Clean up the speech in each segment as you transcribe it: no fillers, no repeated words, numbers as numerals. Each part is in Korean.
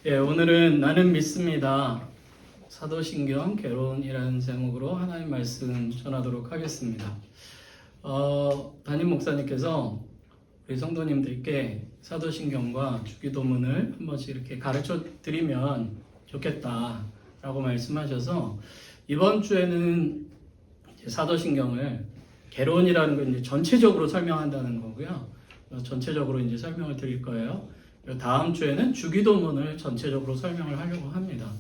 오늘은 나는 믿습니다. 사도신경 개론이라는 제목으로 하나님 말씀 전하도록 하겠습니다. 담임 목사님께서 우리 성도님들께 사도신경과 주기도문을 한 번씩 이렇게 가르쳐 드리면 좋겠다라고 말씀하셔서 이번 주에는 사도신경을 개론이라는 건 이제 전체적으로 설명한다는 거고요. 전체적으로 이제 설명을 드릴 거예요. 다음 주에는 주기도문을 전체적으로 설명을 하려고 합니다.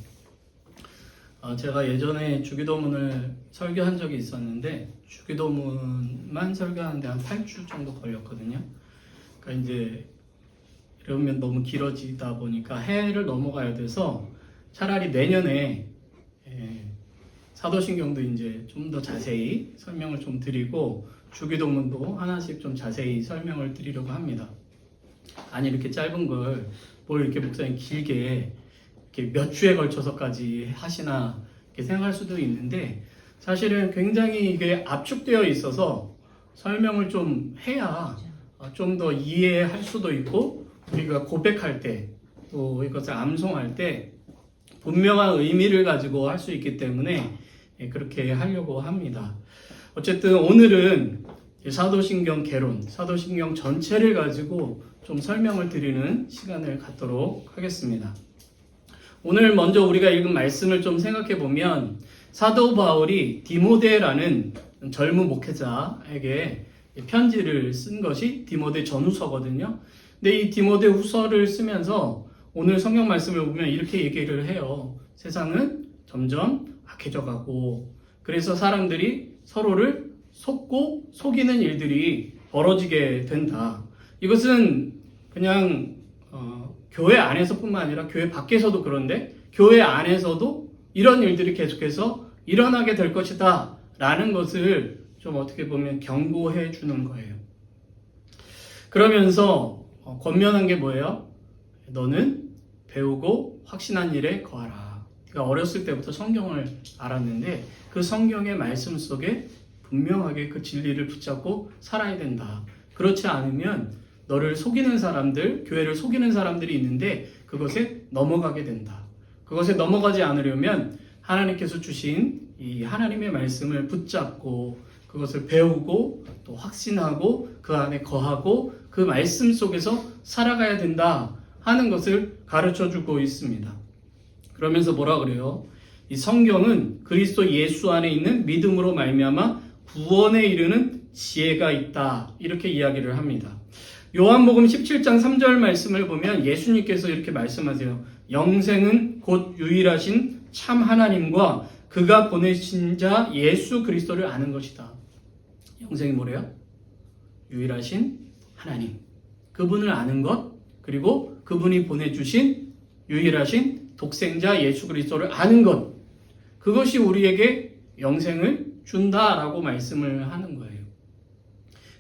제가 예전에 주기도문을 설교한 적이 있었는데 주기도문만 설교하는데 한 8주 정도 걸렸거든요. 그러니까 이제 이러면 너무 길어지다 보니까 해를 넘어가야 돼서 차라리 내년에 사도신경도 이제 좀 더 자세히 설명을 좀 드리고 주기도문도 하나씩 좀 자세히 설명을 드리려고 합니다. 아니 이렇게 짧은 걸 뭘 이렇게 목사님 길게 이렇게 몇 주에 걸쳐서까지 하시나 이렇게 생각할 수도 있는데 사실은 굉장히 이게 압축되어 있어서 설명을 좀 해야 좀 더 이해할 수도 있고 우리가 고백할 때 또 이것을 암송할 때 분명한 의미를 가지고 할 수 있기 때문에 그렇게 하려고 합니다. 어쨌든 오늘은 사도신경 개론, 사도신경 전체를 가지고 좀 설명을 드리는 시간을 갖도록 하겠습니다. 오늘 먼저 우리가 읽은 말씀을 좀 생각해 보면 사도 바울이 디모데라는 젊은 목회자에게 편지를 쓴 것이 디모데 전후서거든요. 근데 이 디모데 후서를 쓰면서 오늘 성경 말씀을 보면 이렇게 얘기를 해요. 세상은 점점 악해져 가고 그래서 사람들이 서로를 속고 속이는 일들이 벌어지게 된다. 이것은 그냥 교회 안에서뿐만 아니라 교회 밖에서도 그런데 교회 안에서도 이런 일들이 계속해서 일어나게 될 것이다 라는 것을 좀 어떻게 보면 경고해 주는 거예요. 그러면서 권면한 게 뭐예요? 너는 배우고 확신한 일에 거하라. 네가 어렸을 때부터 성경을 알았는데 그 성경의 말씀 속에 분명하게 그 진리를 붙잡고 살아야 된다. 그렇지 않으면 너를 속이는 사람들, 교회를 속이는 사람들이 있는데 그것에 넘어가게 된다. 그것에 넘어가지 않으려면 하나님께서 주신 이 하나님의 말씀을 붙잡고 그것을 배우고 또 확신하고 그 안에 거하고 그 말씀 속에서 살아가야 된다 하는 것을 가르쳐주고 있습니다. 그러면서 뭐라 그래요? 이 성경은 그리스도 예수 안에 있는 믿음으로 말미암아 구원에 이르는 지혜가 있다. 이렇게 이야기를 합니다. 요한복음 17장 3절 말씀을 보면 예수님께서 이렇게 말씀하세요. 영생은 곧 유일하신 참 하나님과 그가 보내신 자 예수 그리스도를 아는 것이다. 영생이 뭐래요? 유일하신 하나님. 그분을 아는 것, 그리고 그분이 보내주신 유일하신 독생자 예수 그리스도를 아는 것. 그것이 우리에게 영생을 준다라고 말씀을 하는 거예요.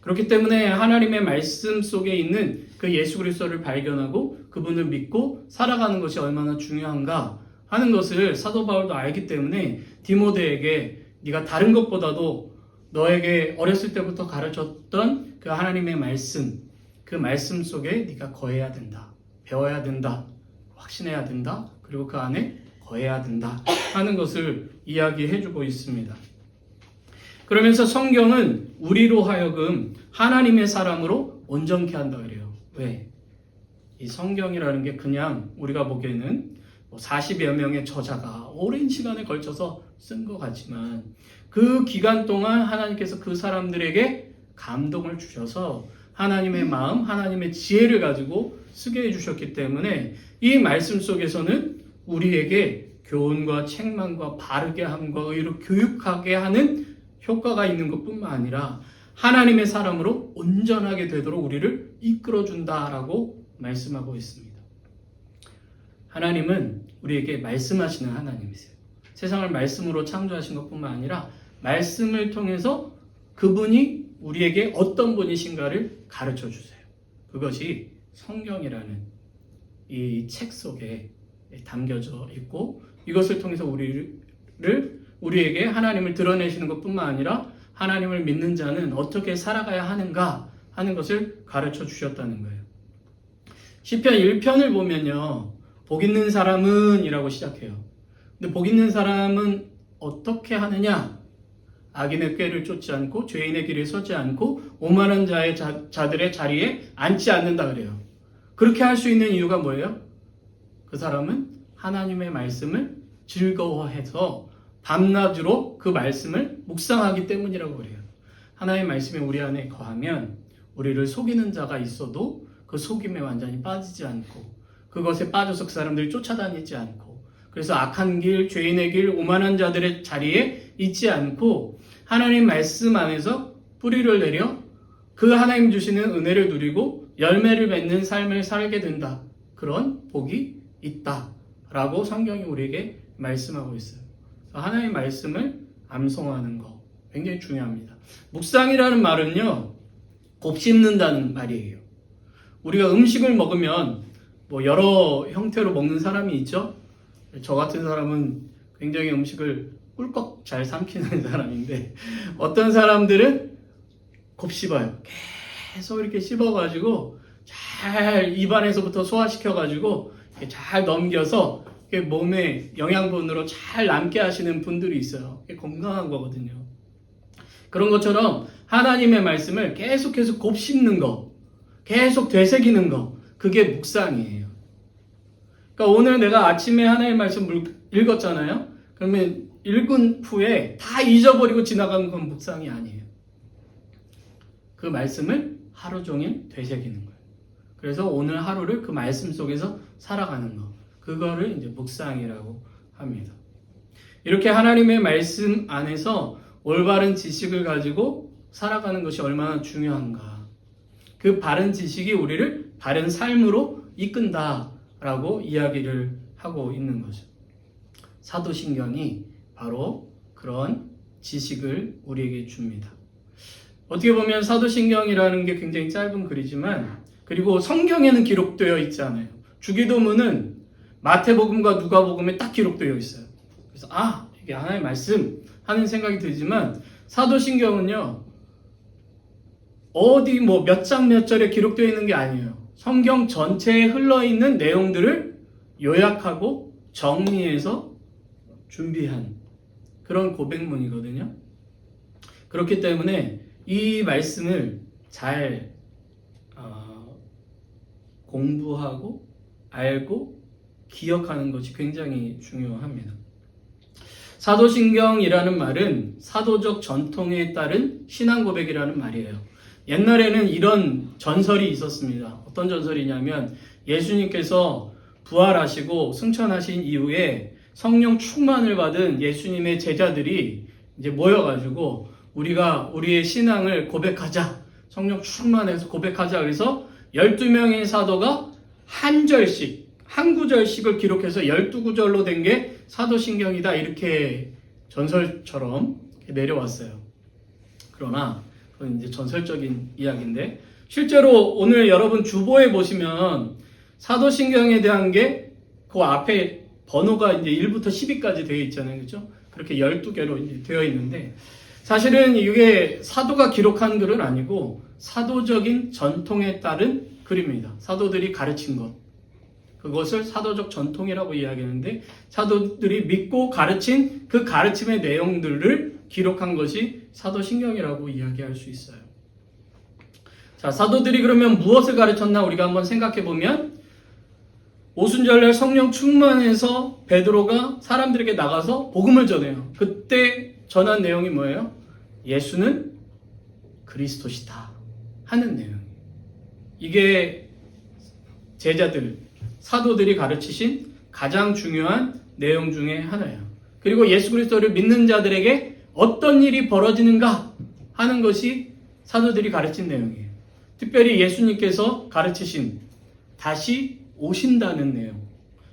그렇기 때문에 하나님의 말씀 속에 있는 그 예수 그리스도를 발견하고 그분을 믿고 살아가는 것이 얼마나 중요한가 하는 것을 사도 바울도 알기 때문에 디모데에게 네가 다른 것보다도 너에게 어렸을 때부터 가르쳤던 그 하나님의 말씀, 그 말씀 속에 네가 거해야 된다. 배워야 된다. 확신해야 된다. 그리고 그 안에 거해야 된다 하는 것을 이야기해주고 있습니다. 그러면서 성경은 우리로 하여금 하나님의 사람으로 온전케 한다 그래요. 왜? 이 성경이라는 게 그냥 우리가 보기에는 40여 명의 저자가 오랜 시간에 걸쳐서 쓴 것 같지만 그 기간 동안 하나님께서 그 사람들에게 감동을 주셔서 하나님의 마음, 하나님의 지혜를 가지고 쓰게 해주셨기 때문에 이 말씀 속에서는 우리에게 교훈과 책망과 바르게 함과 의로 교육하게 하는 효과가 있는 것뿐만 아니라 하나님의 사람으로 온전하게 되도록 우리를 이끌어준다라고 말씀하고 있습니다. 하나님은 우리에게 말씀하시는 하나님이세요. 세상을 말씀으로 창조하신 것뿐만 아니라 말씀을 통해서 그분이 우리에게 어떤 분이신가를 가르쳐 주세요. 그것이 성경이라는 이 책 속에 담겨져 있고 이것을 통해서 우리에게 하나님을 드러내시는 것뿐만 아니라 하나님을 믿는 자는 어떻게 살아가야 하는가 하는 것을 가르쳐 주셨다는 거예요. 시편 1편을 보면요. 복 있는 사람은 이라고 시작해요. 근데 복 있는 사람은 어떻게 하느냐? 악인의 꾀를 쫓지 않고 죄인의 길에 서지 않고 오만한 자들의 자리에 앉지 않는다 그래요. 그렇게 할 수 있는 이유가 뭐예요? 그 사람은 하나님의 말씀을 즐거워해서 밤낮으로 그 말씀을 묵상하기 때문이라고 그래요. 하나님의 말씀이 우리 안에 거하면 우리를 속이는 자가 있어도 그 속임에 완전히 빠지지 않고 그것에 빠져서 그 사람들이 쫓아다니지 않고 그래서 악한 길, 죄인의 길, 오만한 자들의 자리에 있지 않고 하나님 말씀 안에서 뿌리를 내려 그 하나님 주시는 은혜를 누리고 열매를 맺는 삶을 살게 된다. 그런 복이 있다라고 성경이 우리에게 말씀하고 있어요. 하나님의 말씀을 암송하는 거 굉장히 중요합니다. 묵상이라는 말은요, 곱씹는다는 말이에요. 우리가 음식을 먹으면 뭐 여러 형태로 먹는 사람이 있죠. 저 같은 사람은 굉장히 음식을 꿀꺽 잘 삼키는 사람인데 어떤 사람들은 곱씹어요. 계속 이렇게 씹어가지고 잘 입안에서부터 소화시켜가지고 잘 넘겨서 몸에 영양분으로 잘 남게 하시는 분들이 있어요. 그게 건강한 거거든요. 그런 것처럼 하나님의 말씀을 계속 곱씹는 거, 계속 되새기는 거, 그게 묵상이에요. 그러니까 오늘 내가 아침에 하나님의 말씀을 읽었잖아요. 그러면 읽은 후에 다 잊어버리고 지나가는 건 묵상이 아니에요. 그 말씀을 하루 종일 되새기는 거예요. 그래서 오늘 하루를 그 말씀 속에서 살아가는 거. 그거를 이제 묵상이라고 합니다. 이렇게 하나님의 말씀 안에서 올바른 지식을 가지고 살아가는 것이 얼마나 중요한가. 그 바른 지식이 우리를 바른 삶으로 이끈다라고 이야기를 하고 있는 거죠. 사도신경이 바로 그런 지식을 우리에게 줍니다. 어떻게 보면 사도신경이라는 게 굉장히 짧은 글이지만 그리고 성경에는 기록되어 있지 않아요. 주기도문은 마태복음과 누가복음에 딱 기록되어 있어요. 그래서 이게 하나의 말씀 하는 생각이 들지만 사도신경은요. 어디 뭐 몇 장 몇 절에 기록되어 있는 게 아니에요. 성경 전체에 흘러있는 내용들을 요약하고 정리해서 준비한 그런 고백문이거든요. 그렇기 때문에 이 말씀을 잘 공부하고 알고 기억하는 것이 굉장히 중요합니다. 사도신경이라는 말은 사도적 전통에 따른 신앙 고백이라는 말이에요. 옛날에는 이런 전설이 있었습니다. 어떤 전설이냐면 예수님께서 부활하시고 승천하신 이후에 성령 충만을 받은 예수님의 제자들이 이제 모여가지고 우리가 우리의 신앙을 고백하자. 성령 충만해서 고백하자. 그래서 12명의 사도가 한 절씩, 한 구절씩을 기록해서 12구절로 된 게 사도신경이다. 이렇게 전설처럼 내려왔어요. 그러나 그건 이제 전설적인 이야기인데 실제로 오늘 여러분 주보에 보시면 사도신경에 대한 게 그 앞에 번호가 이제 1부터 10위까지 되어 있잖아요. 그렇죠? 그렇게 12개로 이제 되어 있는데 사실은 이게 사도가 기록한 글은 아니고 사도적인 전통에 따른 글입니다. 사도들이 가르친 것. 그것을 사도적 전통이라고 이야기하는데 사도들이 믿고 가르친 그 가르침의 내용들을 기록한 것이 사도신경이라고 이야기할 수 있어요. 자, 사도들이 그러면 무엇을 가르쳤나 우리가 한번 생각해 보면 오순절날 성령 충만해서 베드로가 사람들에게 나가서 복음을 전해요. 그때 전한 내용이 뭐예요? 예수는 그리스도시다 하는 내용. 이게 제자들, 사도들이 가르치신 가장 중요한 내용 중에 하나예요. 그리고 예수 그리스도를 믿는 자들에게 어떤 일이 벌어지는가 하는 것이 사도들이 가르친 내용이에요. 특별히 예수님께서 가르치신 다시 오신다는 내용.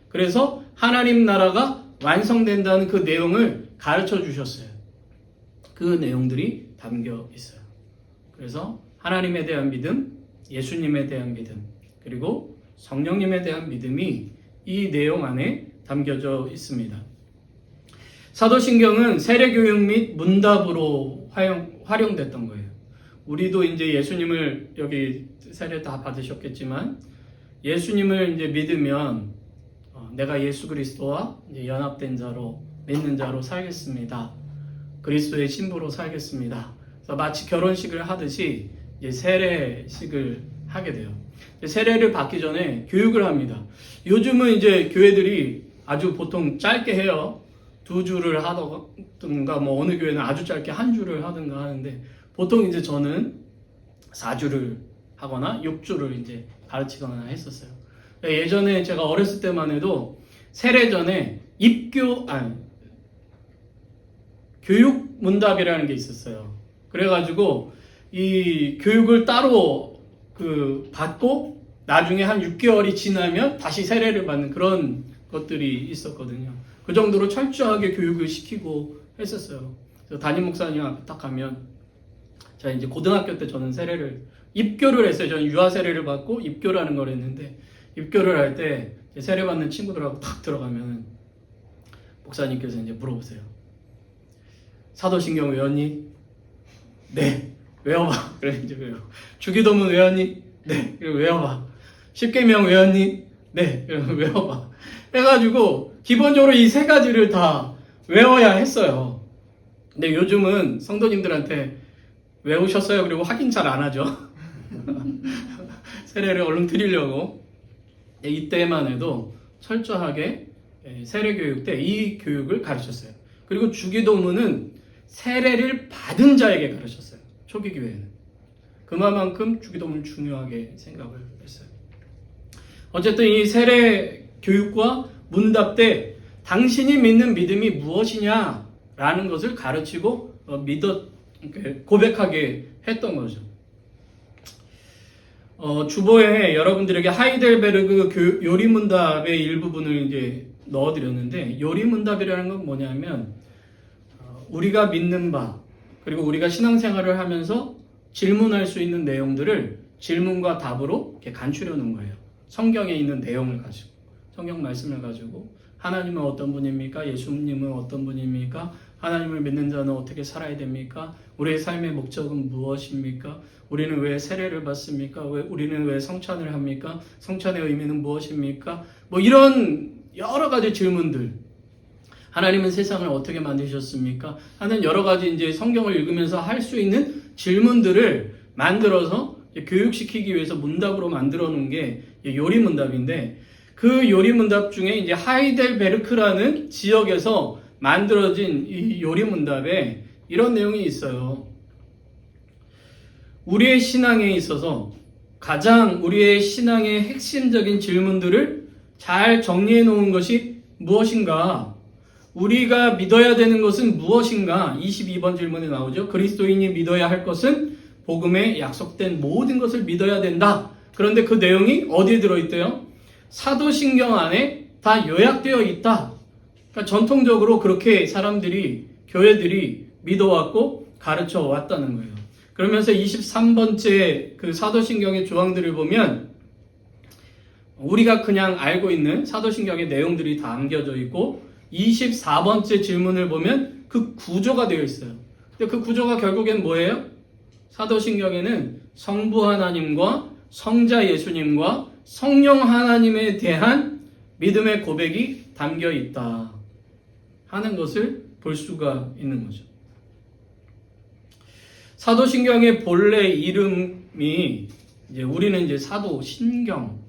그래서 하나님 나라가 완성된다는 그 내용을 가르쳐 주셨어요. 그 내용들이 담겨 있어요. 그래서 하나님에 대한 믿음, 예수님에 대한 믿음, 그리고 성령님에 대한 믿음이 이 내용 안에 담겨져 있습니다. 사도신경은 세례교육 및 문답으로 활용됐던 거예요. 우리도 이제 예수님을 여기 세례 다 받으셨겠지만 예수님을 이제 믿으면 내가 예수 그리스도와 이제 연합된 자로 믿는 자로 살겠습니다. 그리스도의 신부로 살겠습니다. 그래서 마치 결혼식을 하듯이 이제 세례식을 하게 돼요. 세례를 받기 전에 교육을 합니다. 요즘은 이제 교회들이 아주 보통 짧게 해요. 2주를 하든가 뭐 어느 교회는 아주 짧게 1주를 하든가 하는데 보통 이제 저는 4주를 하거나 6주를 이제 가르치거나 했었어요. 예전에 제가 어렸을 때만 해도 세례 전에 교육 문답이라는 게 있었어요. 그래가지고 이 교육을 따로 받고 나중에 한 6개월이 지나면 다시 세례를 받는 그런 것들이 있었거든요. 그 정도로 철저하게 교육을 시키고 했었어요. 그래서 담임 목사님 앞에 딱 가면 제가 이제 고등학교 때 저는 입교를 했어요. 저는 유아 세례를 받고 입교라는 걸 했는데 입교를 할 때 세례 받는 친구들하고 탁 들어가면 목사님께서 이제 물어보세요. 사도신경 외웠니? 네. 외워봐. 그래 이제 외워. 주기도문 외웠니? 네. 그래 외워봐. 십계명 외웠니? 네. 그래 외워봐. 해가지고 기본적으로 이 3가지를 다 외워야 했어요. 근데 요즘은 성도님들한테 외우셨어요? 그리고 확인 잘 안 하죠. 세례를 얼른 드리려고. 이때만 해도 철저하게 세례교육 때 이 교육을 가르쳤어요. 그리고 주기도문은 세례를 받은 자에게 가르쳤어요. 초기 교회는. 그만큼 주기도문을 중요하게 생각을 했어요. 어쨌든 이 세례 교육과 문답 때 당신이 믿는 믿음이 무엇이냐라는 것을 가르치고 고백하게 했던 거죠. 주보에 여러분들에게 하이델베르그 요리문답의 일부분을 이제 넣어드렸는데, 요리문답이라는 건 뭐냐면 우리가 믿는 바 그리고 우리가 신앙생활을 하면서 질문할 수 있는 내용들을 질문과 답으로 이렇게 간추려 놓은 거예요. 성경에 있는 내용을 가지고, 성경 말씀을 가지고 하나님은 어떤 분입니까? 예수님은 어떤 분입니까? 하나님을 믿는 자는 어떻게 살아야 됩니까? 우리의 삶의 목적은 무엇입니까? 우리는 왜 세례를 받습니까? 우리는 왜 성찬을 합니까? 성찬의 의미는 무엇입니까? 뭐 이런 여러 가지 질문들. 하나님은 세상을 어떻게 만드셨습니까? 하는 여러 가지 이제 성경을 읽으면서 할 수 있는 질문들을 만들어서 교육시키기 위해서 문답으로 만들어 놓은 게 요리문답인데, 그 요리문답 중에 이제 하이델베르크라는 지역에서 만들어진 이 요리문답에 이런 내용이 있어요. 우리의 신앙에 있어서 가장 우리의 신앙의 핵심적인 질문들을 잘 정리해 놓은 것이 무엇인가? 우리가 믿어야 되는 것은 무엇인가? 22번 질문에 나오죠. 그리스도인이 믿어야 할 것은 복음에 약속된 모든 것을 믿어야 된다. 그런데 그 내용이 어디에 들어있대요? 사도신경 안에 다 요약되어 있다. 그러니까 전통적으로 그렇게 교회들이 믿어왔고 가르쳐 왔다는 거예요. 그러면서 23번째 그 사도신경의 조항들을 보면 우리가 그냥 알고 있는 사도신경의 내용들이 다 담겨져 있고, 24번째 질문을 보면 그 구조가 되어 있어요. 근데 그 구조가 결국엔 뭐예요? 사도신경에는 성부 하나님과 성자 예수님과 성령 하나님에 대한 믿음의 고백이 담겨 있다 하는 것을 볼 수가 있는 거죠. 사도신경의 본래 이름이 우리는 이제 사도신경,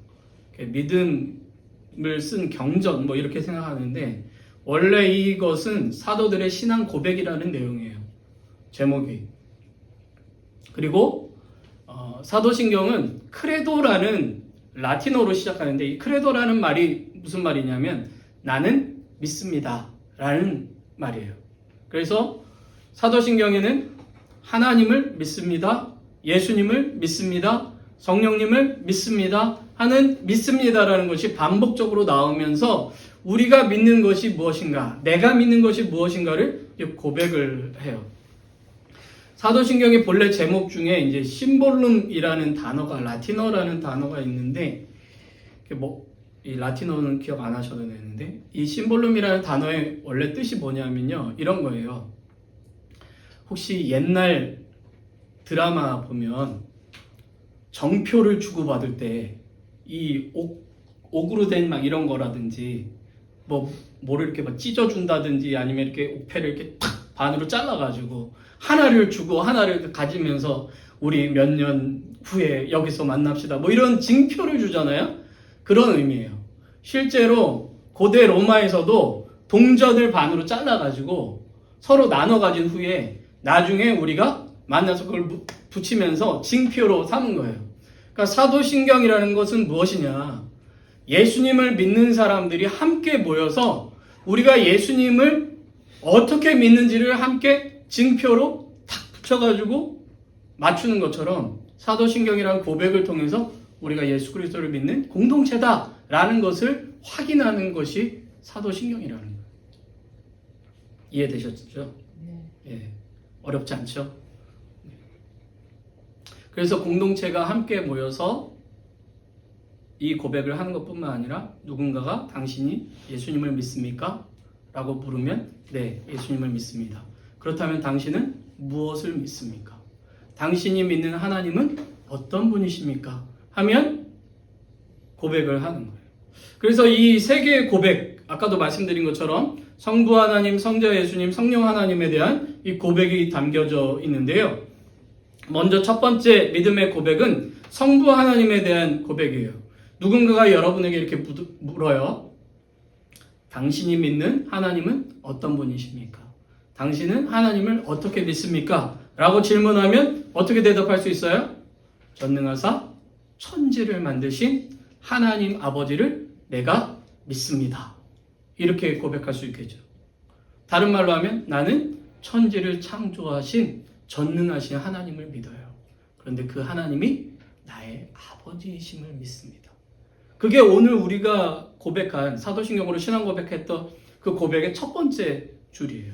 믿음을 쓴 경전 뭐 이렇게 생각하는데, 원래 이것은 사도들의 신앙 고백이라는 내용이에요. 제목이. 그리고 사도신경은 크레도라는 라틴어로 시작하는데, 이 크레도라는 말이 무슨 말이냐면 나는 믿습니다 라는 말이에요. 그래서 사도신경에는 하나님을 믿습니다, 예수님을 믿습니다, 성령님을 믿습니다 하는 믿습니다라는 것이 반복적으로 나오면서 우리가 믿는 것이 무엇인가, 내가 믿는 것이 무엇인가를 고백을 해요. 사도신경의 본래 제목 중에 이제 심볼룸이라는 단어가, 라틴어라는 단어가 있는데, 이 라틴어는 기억 안 하셔도 되는데, 이 심볼룸이라는 단어의 원래 뜻이 뭐냐면요, 이런 거예요. 혹시 옛날 드라마 보면 정표를 주고받을 때 이 옥으로 된 막 이런 거라든지 뭐를 이렇게 막 찢어준다든지 아니면 이렇게 옥패를 이렇게 탁 반으로 잘라가지고 하나를 주고 하나를 가지면서 우리 몇 년 후에 여기서 만납시다. 뭐 이런 징표를 주잖아요. 그런 의미예요. 실제로 고대 로마에서도 동전을 반으로 잘라가지고 서로 나눠 가진 후에 나중에 우리가 만나서 그걸 붙이면서 징표로 삼은 거예요. 그러니까 사도신경이라는 것은 무엇이냐? 예수님을 믿는 사람들이 함께 모여서 우리가 예수님을 어떻게 믿는지를 함께 징표로 탁 붙여가지고 맞추는 것처럼 사도신경이라는 고백을 통해서 우리가 예수 그리스도를 믿는 공동체다라는 것을 확인하는 것이 사도신경이라는 거예요. 이해되셨죠? 예, 어렵지 않죠? 그래서 공동체가 함께 모여서 이 고백을 하는 것뿐만 아니라 누군가가 당신이 예수님을 믿습니까? 라고 물으면 네, 예수님을 믿습니다. 그렇다면 당신은 무엇을 믿습니까? 당신이 믿는 하나님은 어떤 분이십니까? 하면 고백을 하는 거예요. 그래서 이 세 개의 고백, 아까도 말씀드린 것처럼 성부 하나님, 성자 예수님, 성령 하나님에 대한 이 고백이 담겨져 있는데요. 먼저 첫 번째 믿음의 고백은 성부 하나님에 대한 고백이에요. 누군가가 여러분에게 이렇게 물어요. 당신이 믿는 하나님은 어떤 분이십니까? 당신은 하나님을 어떻게 믿습니까? 라고 질문하면 어떻게 대답할 수 있어요? 전능하사 천지를 만드신 하나님 아버지를 내가 믿습니다. 이렇게 고백할 수 있겠죠. 다른 말로 하면 나는 천지를 창조하신 전능하신 하나님을 믿어요. 그런데 그 하나님이 나의 아버지이심을 믿습니다. 그게 오늘 우리가 고백한 사도신경으로 신앙 고백했던 그 고백의 첫 번째 줄이에요.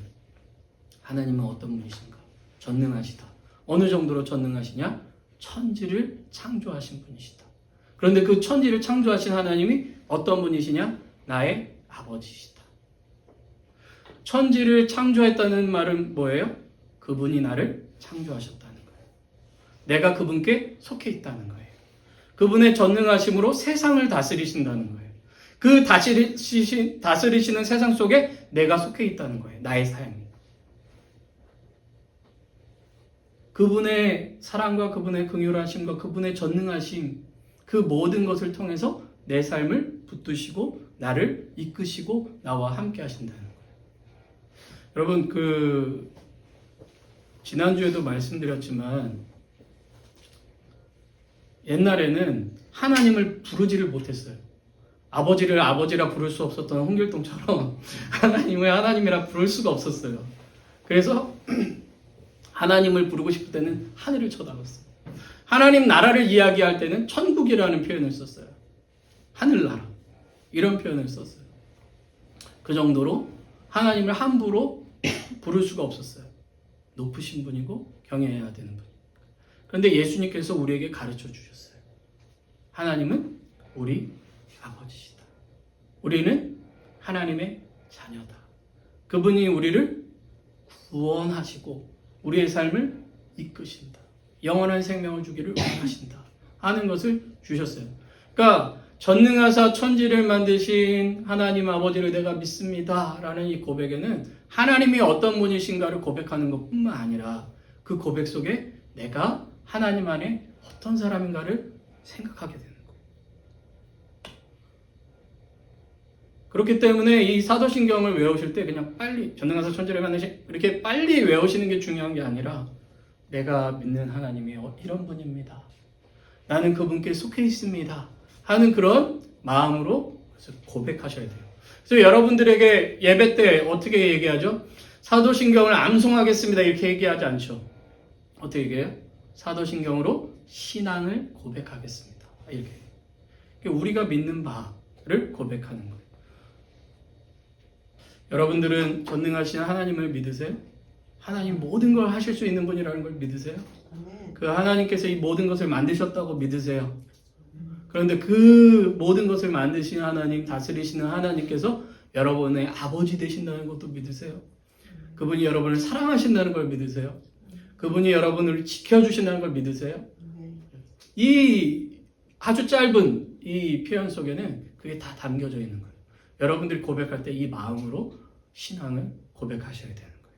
하나님은 어떤 분이신가? 전능하시다. 어느 정도로 전능하시냐? 천지를 창조하신 분이시다. 그런데 그 천지를 창조하신 하나님이 어떤 분이시냐? 나의 아버지시다. 천지를 창조했다는 말은 뭐예요? 그분이 나를 창조하셨다는 거예요. 내가 그분께 속해 있다는 거예요. 그분의 전능하심으로 세상을 다스리신다는 거예요. 그 다스리시는 세상 속에 내가 속해 있다는 거예요. 나의 삶이. 그분의 사랑과 그분의 긍휼하심과 그분의 전능하심, 그 모든 것을 통해서 내 삶을 붙드시고 나를 이끄시고 나와 함께 하신다는 거예요. 여러분, 지난주에도 말씀드렸지만 옛날에는 하나님을 부르지를 못했어요. 아버지를 아버지라 부를 수 없었던 홍길동처럼 하나님을 하나님이라 부를 수가 없었어요. 그래서 하나님을 부르고 싶을 때는 하늘을 쳐다봤어요. 하나님 나라를 이야기할 때는 천국이라는 표현을 썼어요. 하늘나라 이런 표현을 썼어요. 그 정도로 하나님을 함부로 부를 수가 없었어요. 높으신 분이고 경외해야 되는 분. 그런데 예수님께서 우리에게 가르쳐 주셨어요. 하나님은 우리 아버지시다. 우리는 하나님의 자녀다. 그분이 우리를 구원하시고 우리의 삶을 이끄신다. 영원한 생명을 주기를 원하신다. 하는 것을 주셨어요. 그러니까 전능하사 천지를 만드신 하나님 아버지를 내가 믿습니다. 라는 이 고백에는 하나님이 어떤 분이신가를 고백하는 것뿐만 아니라 그 고백 속에 내가 하나님 안에 어떤 사람인가를 생각하게 되는 거예요. 그렇기 때문에 이 사도신경을 외우실 때 그냥 빨리 전능하사 천지를 만드신 이렇게 빨리 외우시는 게 중요한 게 아니라 내가 믿는 하나님이 이런 분입니다. 나는 그분께 속해 있습니다. 하는 그런 마음으로 고백하셔야 돼요. 그래서 여러분들에게 예배 때 어떻게 얘기하죠? 사도신경을 암송하겠습니다. 이렇게 얘기하지 않죠. 어떻게 얘기해요? 사도신경으로 신앙을 고백하겠습니다. 이렇게. 우리가 믿는 바를 고백하는 거예요. 여러분들은 전능하신 하나님을 믿으세요? 하나님 모든 걸 하실 수 있는 분이라는 걸 믿으세요? 그 하나님께서 이 모든 것을 만드셨다고 믿으세요? 그런데 그 모든 것을 만드신 하나님, 다스리시는 하나님께서 여러분의 아버지 되신다는 것도 믿으세요? 그분이 여러분을 사랑하신다는 걸 믿으세요? 그분이 여러분을 지켜주신다는 걸 믿으세요? 이 아주 짧은 이 표현 속에는 그게 다 담겨져 있는 거예요. 여러분들이 고백할 때 이 마음으로 신앙을 고백하셔야 되는 거예요.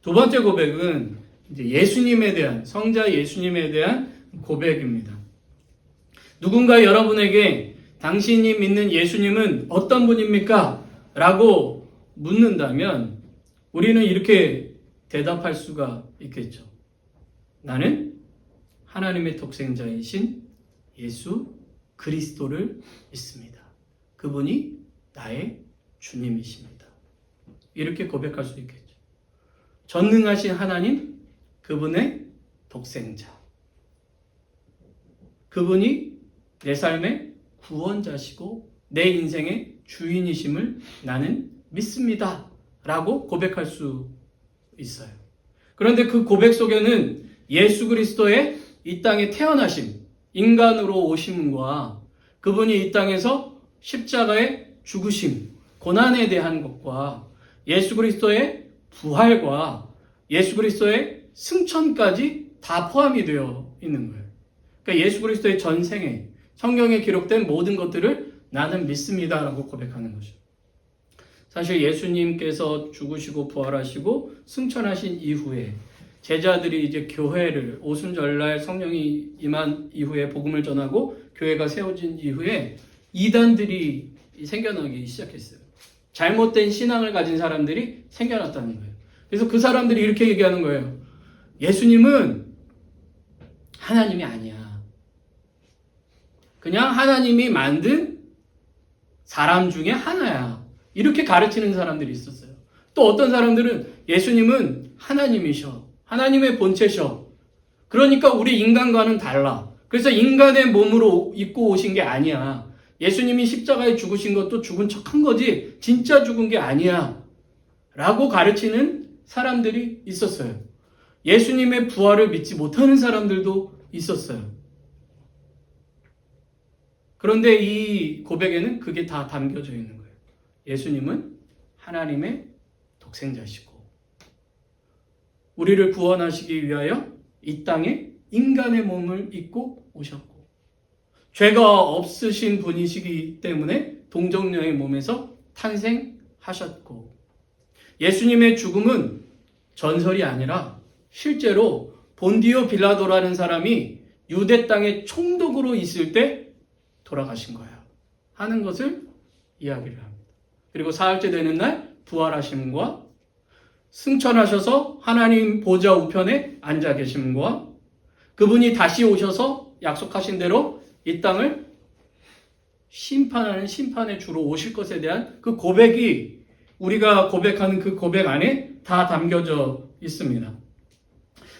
두 번째 고백은 이제 예수님에 대한, 성자 예수님에 대한 고백입니다. 누군가 여러분에게 당신이 믿는 예수님은 어떤 분입니까? 라고 묻는다면 우리는 이렇게 대답할 수가 있겠죠. 나는 하나님의 독생자이신 예수 그리스도를 믿습니다. 그분이 나의 주님이십니다. 이렇게 고백할 수 있겠죠. 전능하신 하나님, 그분의 독생자. 그분이 내 삶의 구원자시고 내 인생의 주인이심을 나는 믿습니다. 라고 고백할 수 있어요. 그런데 그 고백 속에는 예수 그리스도의 이 땅에 태어나심, 인간으로 오심과 그분이 이 땅에서 십자가의 죽으심, 고난에 대한 것과 예수 그리스도의 부활과 예수 그리스도의 승천까지 다 포함이 되어 있는 거예요. 그러니까 예수 그리스도의 전생에 성경에 기록된 모든 것들을 나는 믿습니다라고 고백하는 거죠. 사실 예수님께서 죽으시고 부활하시고 승천하신 이후에 제자들이 이제 교회를 오순절날 성령이 임한 이후에 복음을 전하고 교회가 세워진 이후에 이단들이 생겨나기 시작했어요. 잘못된 신앙을 가진 사람들이 생겨났다는 거예요. 그래서 그 사람들이 이렇게 얘기하는 거예요. 예수님은 하나님이 아니야. 그냥 하나님이 만든 사람 중에 하나야. 이렇게 가르치는 사람들이 있었어요. 또 어떤 사람들은 예수님은 하나님이셔. 하나님의 본체셔. 그러니까 우리 인간과는 달라. 그래서 인간의 몸으로 입고 오신 게 아니야. 예수님이 십자가에 죽으신 것도 죽은 척한 거지 진짜 죽은 게 아니야. 라고 가르치는 사람들이 있었어요. 예수님의 부활을 믿지 못하는 사람들도 있었어요. 그런데 이 고백에는 그게 다 담겨져 있는 거예요. 예수님은 하나님의 독생자시고 우리를 구원하시기 위하여 이 땅에 인간의 몸을 입고 오셨고 죄가 없으신 분이시기 때문에 동정녀의 몸에서 탄생하셨고 예수님의 죽음은 전설이 아니라 실제로 본디오 빌라도라는 사람이 유대 땅에 총독으로 있을 때 돌아가신 거야 하는 것을 이야기를 합니다. 그리고 사흘째 되는 날 부활하심과 승천하셔서 하나님 보좌 우편에 앉아 계심과 그분이 다시 오셔서 약속하신 대로 이 땅을 심판하는 심판의 주로 오실 것에 대한 그 고백이 우리가 고백하는 그 고백 안에 다 담겨져 있습니다.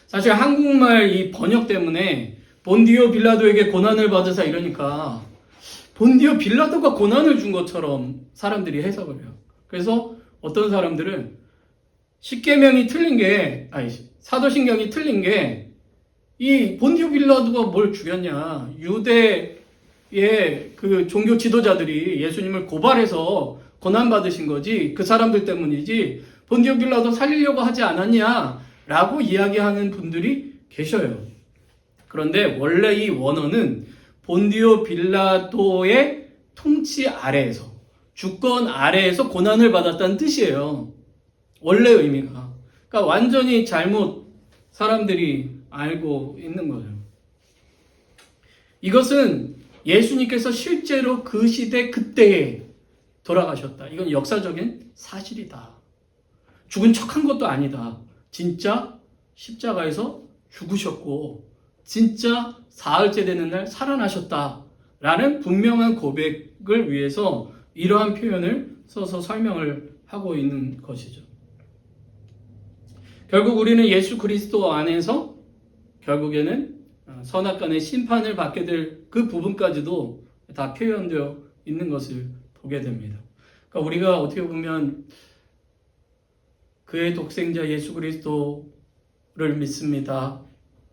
사실 한국말 이 번역 때문에 본디오 빌라도에게 고난을 받으사 이러니까 본디오 빌라도가 고난을 준 것처럼 사람들이 해석을 해요. 그래서 어떤 사람들은 십계명이 틀린 게, 사도신경이 틀린 게, 이 본디오 빌라도가 뭘 죽였냐. 유대의 그 종교 지도자들이 예수님을 고발해서 고난받으신 거지, 그 사람들 때문이지, 본디오 빌라도 살리려고 하지 않았냐. 라고 이야기하는 분들이 계셔요. 그런데 원래 이 원어는 본디오 빌라도의 통치 아래에서, 주권 아래에서 고난을 받았다는 뜻이에요. 원래 의미가. 그러니까 완전히 잘못 사람들이 알고 있는 거죠. 이것은 예수님께서 실제로 그 시대 그때에 돌아가셨다. 이건 역사적인 사실이다. 죽은 척한 것도 아니다. 진짜 십자가에서 죽으셨고 진짜 사흘째 되는 날 살아나셨다라는 분명한 고백을 위해서 이러한 표현을 써서 설명을 하고 있는 것이죠. 결국 우리는 예수 그리스도 안에서 결국에는 선악간의 심판을 받게 될 그 부분까지도 다 표현되어 있는 것을 보게 됩니다. 그러니까 우리가 어떻게 보면 그의 독생자 예수 그리스도를 믿습니다.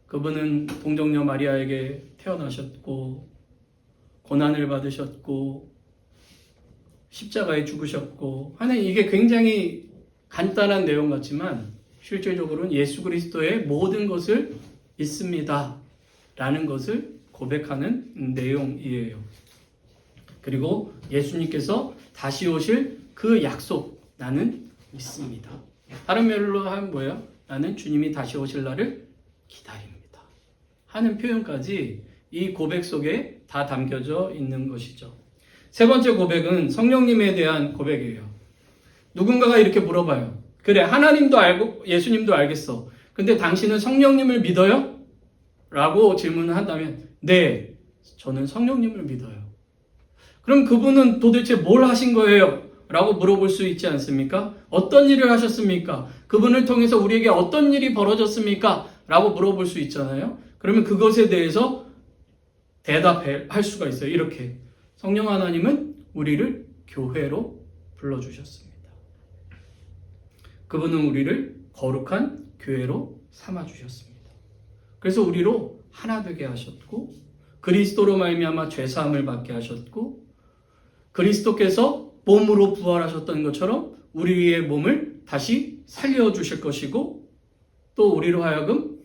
그분은 동정녀 마리아에게 태어나셨고 고난을 받으셨고 십자가에 죽으셨고 하는 이게 굉장히 간단한 내용 같지만 실질적으로는 예수 그리스도의 모든 것을 믿습니다 라는 것을 고백하는 내용이에요. 그리고 예수님께서 다시 오실 그 약속 나는 믿습니다. 다른 말로 하면 뭐예요? 나는 주님이 다시 오실 날을 기다립니다. 하는 표현까지 이 고백 속에 다 담겨져 있는 것이죠. 세 번째 고백은 성령님에 대한 고백이에요. 누군가가 이렇게 물어봐요. 그래, 하나님도 알고 예수님도 알겠어. 근데 당신은 성령님을 믿어요? 라고 질문을 한다면 네, 저는 성령님을 믿어요. 그럼 그분은 도대체 뭘 하신 거예요? 라고 물어볼 수 있지 않습니까? 어떤 일을 하셨습니까? 그분을 통해서 우리에게 어떤 일이 벌어졌습니까? 라고 물어볼 수 있잖아요. 그러면 그것에 대해서 대답할 수가 있어요. 이렇게 성령 하나님은 우리를 교회로 불러주셨습니다. 그분은 우리를 거룩한 교회로 삼아주셨습니다. 그래서 우리로 하나 되게 하셨고 그리스도로 말미암아 죄사함을 받게 하셨고 그리스도께서 몸으로 부활하셨던 것처럼 우리의 몸을 다시 살려주실 것이고 또 우리로 하여금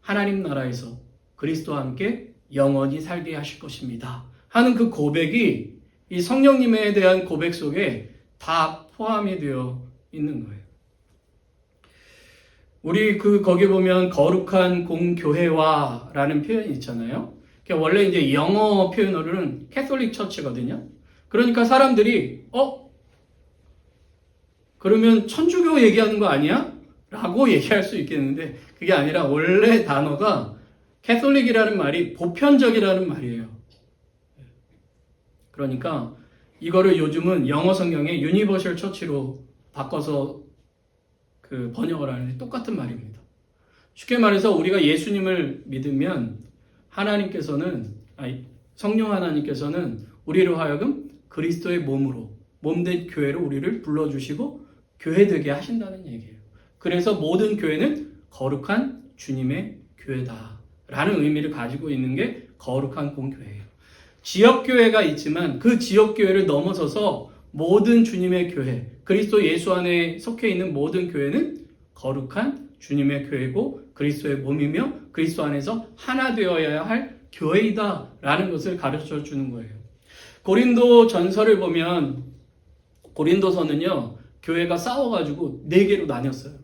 하나님 나라에서 그리스도와 함께 영원히 살게 하실 것입니다. 하는 그 고백이 이 성령님에 대한 고백 속에 다 포함이 되어 있는 거예요. 우리 거기 보면 거룩한 공교회와라는 표현이 있잖아요. 원래 이제 영어 표현으로는 캐톨릭 처치거든요. 그러니까 사람들이 그러면 천주교 얘기하는 거 아니야? 라고 얘기할 수 있겠는데 그게 아니라 원래 단어가 캐톨릭이라는 말이 보편적이라는 말이에요. 그러니까 이거를 요즘은 영어 성경에 유니버셜 처치로 바꿔서 번역을 하는데 똑같은 말입니다. 쉽게 말해서 우리가 예수님을 믿으면 성령 하나님께서는 우리로 하여금 그리스도의 몸으로 몸된 교회로 우리를 불러주시고 교회되게 하신다는 얘기예요. 그래서 모든 교회는 거룩한 주님의 교회다라는 의미를 가지고 있는 게 거룩한 공교회예요. 지역교회가 있지만 그 지역교회를 넘어서서 모든 주님의 교회, 그리스도 예수 안에 속해 있는 모든 교회는 거룩한 주님의 교회고 그리스도의 몸이며 그리스도 안에서 하나 되어야 할 교회이다라는 것을 가르쳐 주는 거예요. 고린도 전서를 보면 고린도서는요, 교회가 싸워가지고 4개로 나뉘었어요.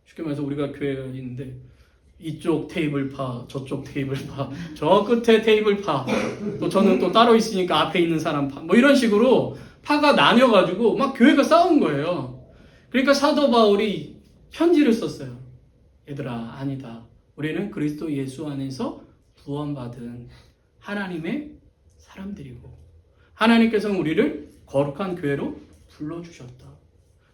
쉽게 말해서 우리가 교회가 있는데 이쪽 테이블파, 저쪽 테이블파, 저 끝에 테이블파, 또 저는 또 따로 있으니까 앞에 있는 사람 파, 뭐 이런 식으로 파가 나뉘어가지고 막 교회가 싸운 거예요. 그러니까 사도 바울이 편지를 썼어요. 얘들아, 아니다. 우리는 그리스도 예수 안에서 구원받은 하나님의 사람들이고 하나님께서는 우리를 거룩한 교회로 불러주셨다.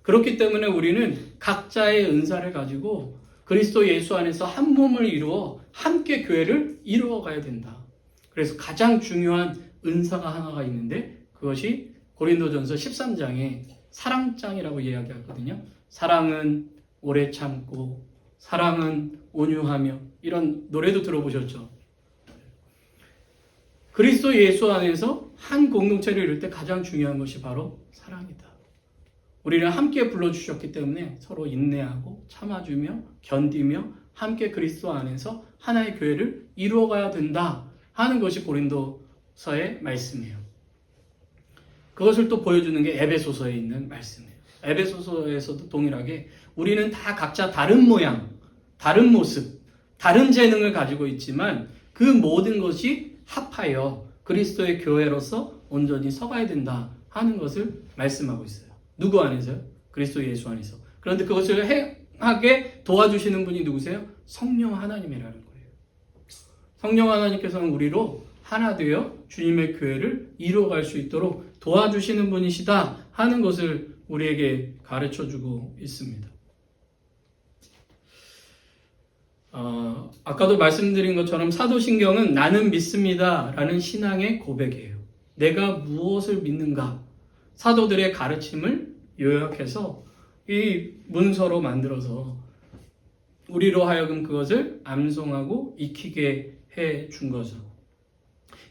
그렇기 때문에 우리는 각자의 은사를 가지고 그리스도 예수 안에서 한 몸을 이루어 함께 교회를 이루어가야 된다. 그래서 가장 중요한 은사가 하나가 있는데 그것이 고린도전서 13장에 사랑장이라고 이야기하거든요. 사랑은 오래 참고 사랑은 온유하며 이런 노래도 들어보셨죠? 그리스도 예수 안에서 한 공동체를 이룰 때 가장 중요한 것이 바로 사랑이다. 우리를 함께 불러주셨기 때문에 서로 인내하고 참아주며 견디며 함께 그리스도 안에서 하나의 교회를 이루어가야 된다 하는 것이 고린도서의 말씀이에요. 그것을 또 보여주는 게 에베소서에 있는 말씀이에요. 에베소서에서도 동일하게 우리는 다 각자 다른 모양, 다른 모습, 다른 재능을 가지고 있지만 그 모든 것이 합하여 그리스도의 교회로서 온전히 서가야 된다 하는 것을 말씀하고 있어요. 누구 안에서요? 그리스도 예수 안에서. 그런데 그것을 행하게 도와주시는 분이 누구세요? 성령 하나님이라는 거예요. 성령 하나님께서는 우리로 하나 되어 주님의 교회를 이루어갈 수 있도록 도와주시는 분이시다 하는 것을 우리에게 가르쳐주고 있습니다. 아까도 말씀드린 것처럼 사도신경은 나는 믿습니다 라는 신앙의 고백이에요. 내가 무엇을 믿는가? 사도들의 가르침을 요약해서 이 문서로 만들어서 우리로 하여금 그것을 암송하고 익히게 해 준 거죠.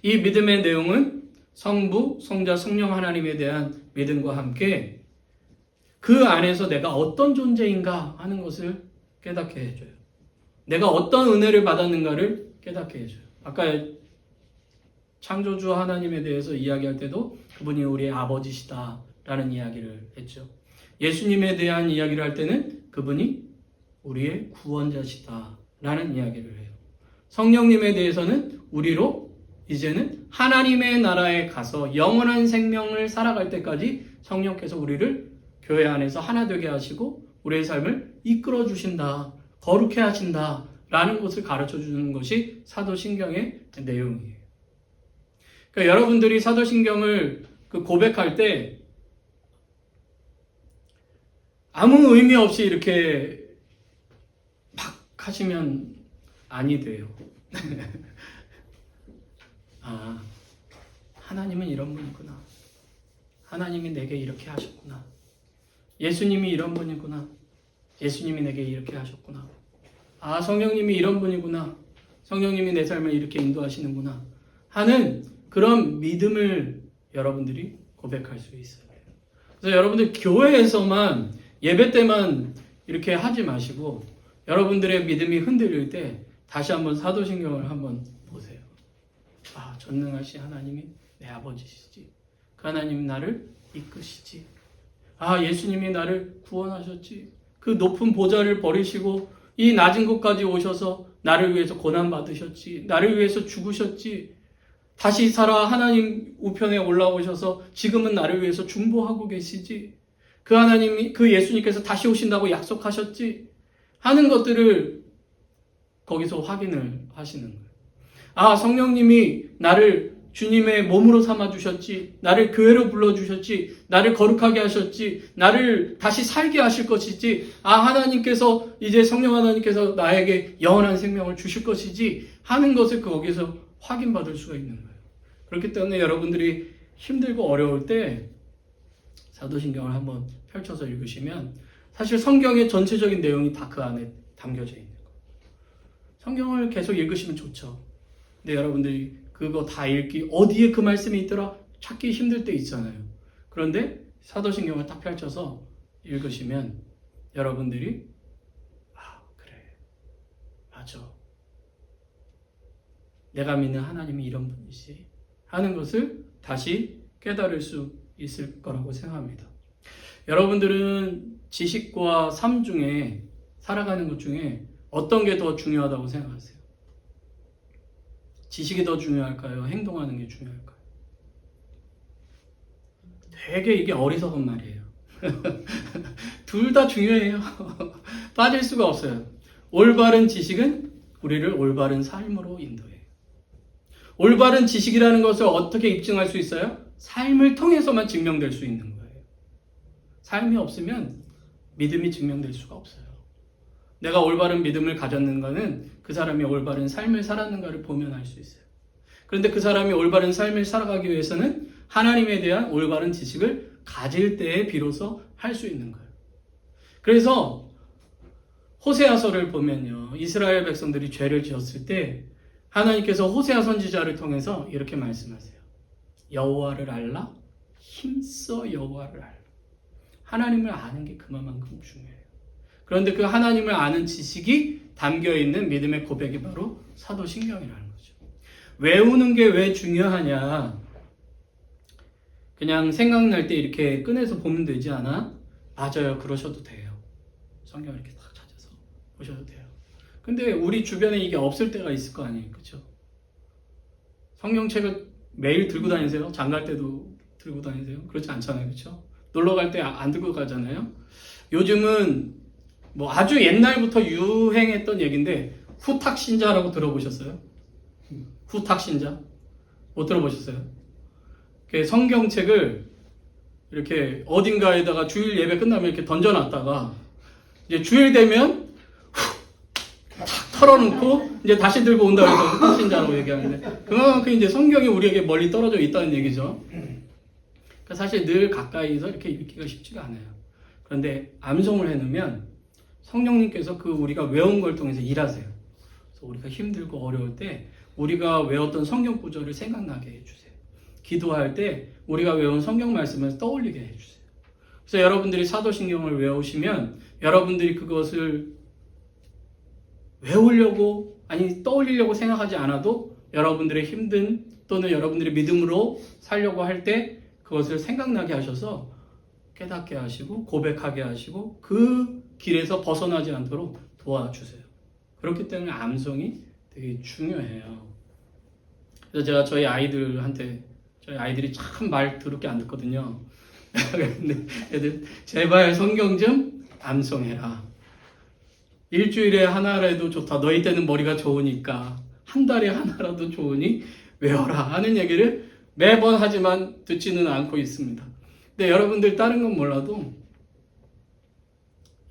이 믿음의 내용은 성부, 성자, 성령 하나님에 대한 믿음과 함께 그 안에서 내가 어떤 존재인가 하는 것을 깨닫게 해줘요. 내가 어떤 은혜를 받았는가를 깨닫게 해줘요. 아까 창조주 하나님에 대해서 이야기할 때도 그분이 우리의 아버지시다라는 이야기를 했죠. 예수님에 대한 이야기를 할 때는 그분이 우리의 구원자시다라는 이야기를 해요. 성령님에 대해서는 우리로 이제는 하나님의 나라에 가서 영원한 생명을 살아갈 때까지 성령께서 우리를 교회 안에서 하나 되게 하시고 우리의 삶을 이끌어 주신다, 거룩해 하신다 라는 것을 가르쳐 주는 것이 사도신경의 내용이에요. 그러니까 여러분들이 사도신경을 고백할 때 아무 의미 없이 이렇게 막 하시면 아니 돼요. 아, 하나님은 이런 분이구나. 하나님이 내게 이렇게 하셨구나. 예수님이 이런 분이구나. 예수님이 내게 이렇게 하셨구나. 아, 성령님이 이런 분이구나. 성령님이 내 삶을 이렇게 인도하시는구나 하는 그런 믿음을 여러분들이 고백할 수 있어요. 그래서 여러분들 교회에서만 예배 때만 이렇게 하지 마시고 여러분들의 믿음이 흔들릴 때 다시 한번 사도신경을 한번 보세요. 아, 전능하신 하나님이 내 아버지시지. 그 하나님이 나를 이끄시지. 아, 예수님이 나를 구원하셨지. 그 높은 보좌를 버리시고 이 낮은 곳까지 오셔서 나를 위해서 고난받으셨지. 나를 위해서 죽으셨지. 다시 살아 하나님 우편에 올라오셔서 지금은 나를 위해서 중보하고 계시지. 그 하나님이, 그 예수님께서 다시 오신다고 약속하셨지. 하는 것들을 거기서 확인을 하시는 거예요. 아, 성령님이 나를 주님의 몸으로 삼아주셨지. 나를 교회로 불러주셨지. 나를 거룩하게 하셨지. 나를 다시 살게 하실 것이지. 아, 하나님께서, 이제 성령 하나님께서 나에게 영원한 생명을 주실 것이지. 하는 것을 거기서 확인받을 수가 있는 거예요. 그렇기 때문에 여러분들이 힘들고 어려울 때 사도신경을 한번 펼쳐서 읽으시면 사실 성경의 전체적인 내용이 다 그 안에 담겨져 있는 거예요. 성경을 계속 읽으시면 좋죠. 근데 여러분들이 그거 다 읽기, 어디에 그 말씀이 있더라? 찾기 힘들 때 있잖아요. 그런데 사도신경을 딱 펼쳐서 읽으시면 여러분들이 아, 그래. 맞아. 내가 믿는 하나님이 이런 분이지. 하는 것을 다시 깨달을 수 있을 거라고 생각합니다. 여러분들은 지식과 삶 중에, 살아가는 것 중에 어떤 게 더 중요하다고 생각하세요? 지식이 더 중요할까요? 행동하는 게 중요할까요? 되게 이게 어리석은 말이에요. 둘 다 중요해요. 빠질 수가 없어요. 올바른 지식은 우리를 올바른 삶으로 인도해요. 올바른 지식이라는 것을 어떻게 입증할 수 있어요? 삶을 통해서만 증명될 수 있는 거예요. 삶이 없으면 믿음이 증명될 수가 없어요. 내가 올바른 믿음을 가졌는가는 그 사람이 올바른 삶을 살았는가를 보면 알 수 있어요. 그런데 그 사람이 올바른 삶을 살아가기 위해서는 하나님에 대한 올바른 지식을 가질 때에 비로소 할 수 있는 거예요. 그래서 호세아서를 보면요, 이스라엘 백성들이 죄를 지었을 때 하나님께서 호세아 선지자를 통해서 이렇게 말씀하세요. 여호와를 알라, 힘써 여호와를 알라. 하나님을 아는 게 그만큼 중요해요. 그런데 그 하나님을 아는 지식이 담겨있는 믿음의 고백이 바로 사도신경이라는 거죠. 외우는 게 왜 중요하냐? 그냥 생각날 때 이렇게 꺼내서 보면 되지 않아? 맞아요. 그러셔도 돼요. 성경을 이렇게 딱 찾아서 보셔도 돼요. 근데 우리 주변에 이게 없을 때가 있을 거 아니에요. 그렇죠? 성경책을 매일 들고 다니세요? 장갈 때도 들고 다니세요? 그렇지 않잖아요. 그렇죠? 놀러 갈 때 안 들고 가잖아요. 요즘은 뭐 아주 옛날부터 유행했던 얘기인데 후탁신자라고 들어보셨어요? 후탁신자? 못 들어보셨어요? 성경책을 이렇게 어딘가에다가 주일 예배 끝나면 이렇게 던져놨다가 이제 주일 되면 탁 털어놓고 이제 다시 들고 온다고 해서 후탁신자라고 얘기하는데 그만큼 이제 성경이 우리에게 멀리 떨어져 있다는 얘기죠. 그러니까 사실 늘 가까이서 이렇게 읽기가 쉽지가 않아요. 그런데 암송을 해놓으면 성령님께서 그 우리가 외운 걸 통해서 일하세요. 그래서 우리가 힘들고 어려울 때 우리가 외웠던 성경 구절을 생각나게 해주세요. 기도할 때 우리가 외운 성경 말씀을 떠올리게 해주세요. 그래서 여러분들이 사도신경을 외우시면 여러분들이 그것을 외우려고, 아니 떠올리려고 생각하지 않아도 여러분들의 힘든 또는 여러분들의 믿음으로 살려고 할 때 그것을 생각나게 하셔서 깨닫게 하시고 고백하게 하시고 그 길에서 벗어나지 않도록 도와주세요. 그렇기 때문에 암송이 되게 중요해요. 그래서 제가 저희 아이들이 참 말 더럽게 안 듣거든요. 근데 애들 제발 성경 좀 암송해라. 일주일에 하나라도 좋다. 너희 때는 머리가 좋으니까 한 달에 하나라도 좋으니 외워라 하는 얘기를 매번 하지만 듣지는 않고 있습니다. 근데 여러분들 다른 건 몰라도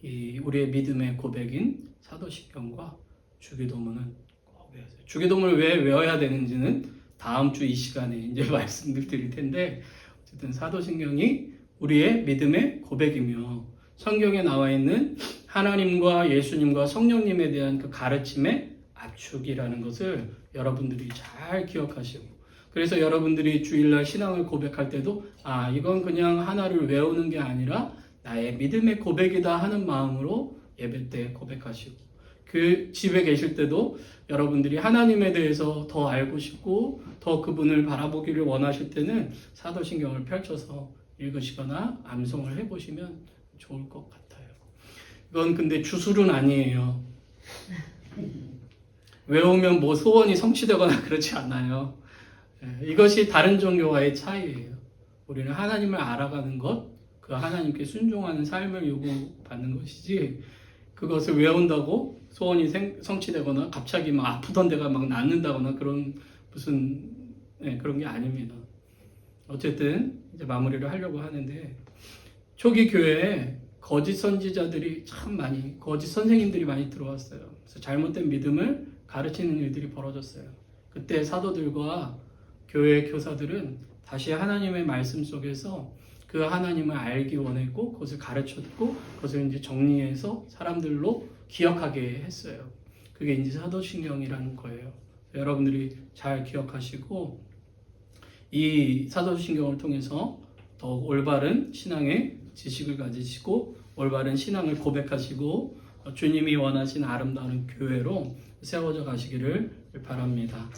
우리의 믿음의 고백인 사도신경과 주기도문은 꼭 외우세요. 주기도문을 왜 외워야 되는지는 다음 주 이 시간에 이제 말씀을 드릴 텐데, 어쨌든 사도신경이 우리의 믿음의 고백이며 성경에 나와 있는 하나님과 예수님과 성령님에 대한 그 가르침의 압축이라는 것을 여러분들이 잘 기억하시고, 그래서 여러분들이 주일날 신앙을 고백할 때도 이건 그냥 하나를 외우는 게 아니라 나의 믿음의 고백이다 하는 마음으로 예배 때 고백하시고, 그 집에 계실 때도 여러분들이 하나님에 대해서 더 알고 싶고 더 그분을 바라보기를 원하실 때는 사도신경을 펼쳐서 읽으시거나 암송을 해보시면 좋을 것 같아요. 이건 근데 주술은 아니에요. 외우면 뭐 소원이 성취되거나 그렇지 않아요. 이것이 다른 종교와의 차이예요. 우리는 하나님을 알아가는 것, 그 하나님께 순종하는 삶을 요구받는 것이지, 그것을 외운다고 소원이 성취되거나 갑자기 막 아프던 데가 막 낫는다거나 그런 그런 게 아닙니다. 어쨌든 이제 마무리를 하려고 하는데, 초기 교회에 거짓 선지자들이 거짓 선생님들이 많이 들어왔어요. 그래서 잘못된 믿음을 가르치는 일들이 벌어졌어요. 그때 사도들과 교회 교사들은 다시 하나님의 말씀 속에서 그 하나님을 알기 원했고 그것을 가르쳤고 그것을 이제 정리해서 사람들로 기억하게 했어요. 그게 이제 사도신경이라는 거예요. 여러분들이 잘 기억하시고 이 사도신경을 통해서 더 올바른 신앙의 지식을 가지시고 올바른 신앙을 고백하시고 주님이 원하신 아름다운 교회로 세워져 가시기를 바랍니다.